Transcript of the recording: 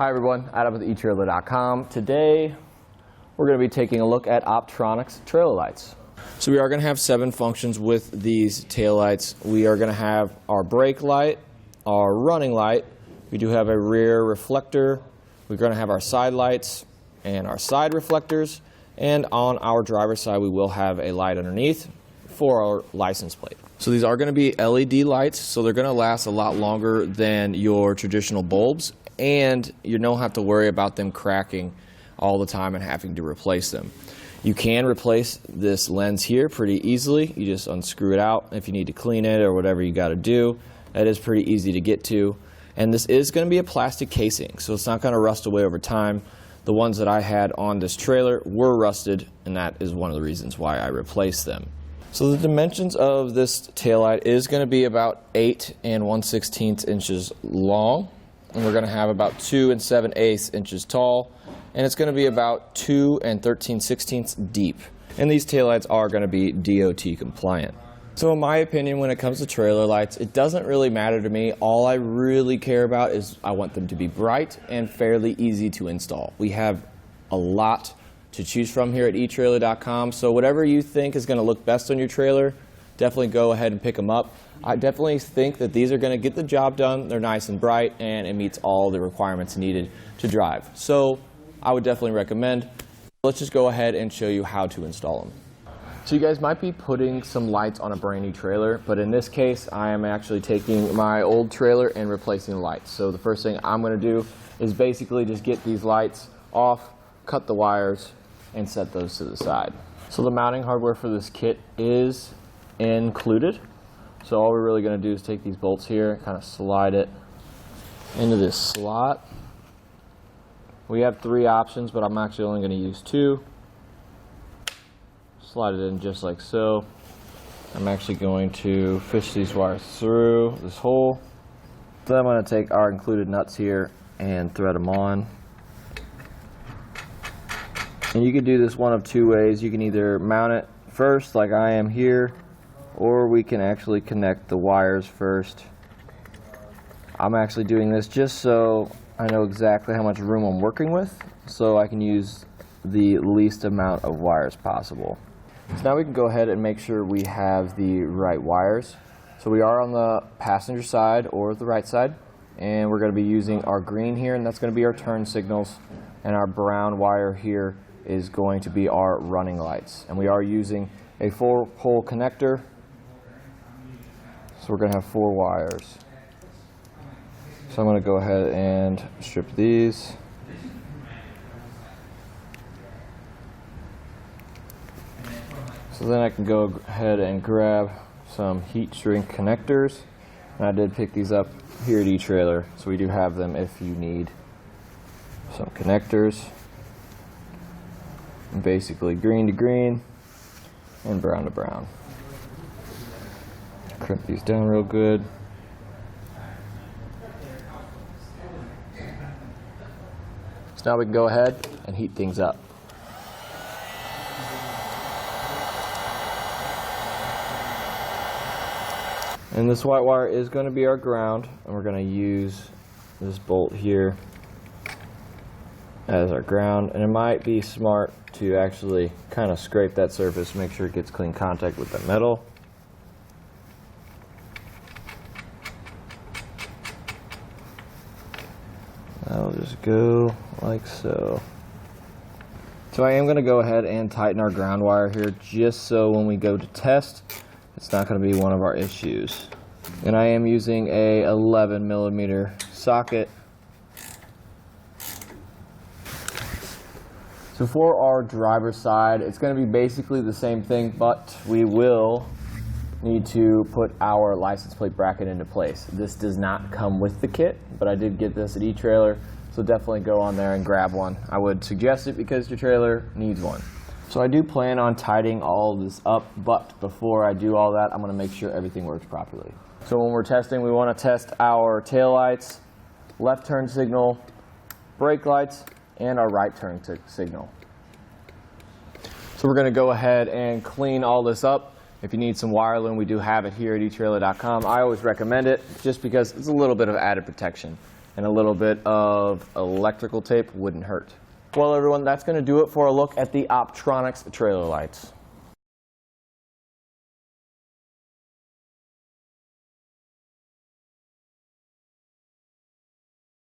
Hi everyone, Adam with etrailer.com. Today we're going to be taking a look at Optronics Trailer Lights. So we are going to have 7 functions with these tail lights. We are going to have our brake light, our running light, we do have a rear reflector, we're going to have our side lights and our side reflectors, and on our driver's side we will have a light underneath for our license plate. So these are going to be LED lights, so they're going to last a lot longer than your traditional bulbs, and you don't have to worry about them cracking all the time and having to replace them. You can replace this lens here pretty easily. You just unscrew it out if you need to clean it or whatever you got to do. That is pretty easy to get to. And this is going to be a plastic casing, so it's not going to rust away over time. The ones that I had on this trailer were rusted, and that is one of the reasons why I replaced them. So the dimensions of this taillight is going to be about 8 1/16 inches long, and we're going to have about 2 7/8 inches tall, and it's going to be about 2 13/16 deep. And these taillights are going to be DOT compliant. So in my opinion, when it comes to trailer lights, it doesn't really matter to me. All I really care about is I want them to be bright and fairly easy to install. We have a lot to choose from here at etrailer.com, so whatever you think is going to look best on your trailer, definitely go ahead and pick them up. I definitely think that these are going to get the job done. They're nice and bright, and it meets all the requirements needed to drive. So I would definitely recommend. Let's just go ahead and show you how to install them. So you guys might be putting some lights on a brand new trailer, but in this case I am actually taking my old trailer and replacing the lights. So the first thing I'm going to do is basically just get these lights off, cut the wires, and set those to the side. So the mounting hardware for this kit is included. So all we're really going to do is take these bolts here, kind of slide it into this slot. We have 3 options, but I'm actually only going to use 2. Slide it in just like so. I'm actually going to fish these wires through this hole. Then I'm going to take our included nuts here and thread them on. And you can do this one of 2 ways. You can either mount it first like I am here, or we can actually connect the wires first. I'm actually doing this just so I know exactly how much room I'm working with, so I can use the least amount of wires possible. So now we can go ahead and make sure we have the right wires. So we are on the passenger side or the right side, and we're going to be using our green here, and that's going to be our turn signals, and our brown wire here is going to be our running lights. And we are using a 4-pole connector, so we're going to have 4 wires. So I'm going to go ahead and strip these. So then I can go ahead and grab some heat shrink connectors, and I did pick these up here at eTrailer, so we do have them if you need some connectors. And basically green to green and brown to brown. Crimp these down real good. So now we can go ahead and heat things up. And this white wire is going to be our ground, and we're going to use this bolt here as our ground. And it might be smart to actually kind of scrape that surface, make sure it gets clean contact with the metal. That'll just go like so. So I am going to go ahead and tighten our ground wire here, just so when we go to test, it's not going to be one of our issues. And I am using a 11mm socket. So for our driver's side, it's going to be basically the same thing, but we will need to put our license plate bracket into place. This does not come with the kit, but I did get this at eTrailer, so definitely go on there and grab one. I would suggest it because your trailer needs one. So I do plan on tidying all of this up, but before I do all that, I'm going to make sure everything works properly. So when we're testing, we want to test our tail lights, left turn signal, brake lights, and our right turn signal. So we're going to go ahead and clean all this up. If you need some wire loom, we do have it here at etrailer.com. I always recommend it just because it's a little bit of added protection. and a little bit of electrical tape wouldn't hurt. Well, everyone, that's going to do it for a look at the Optronics trailer lights.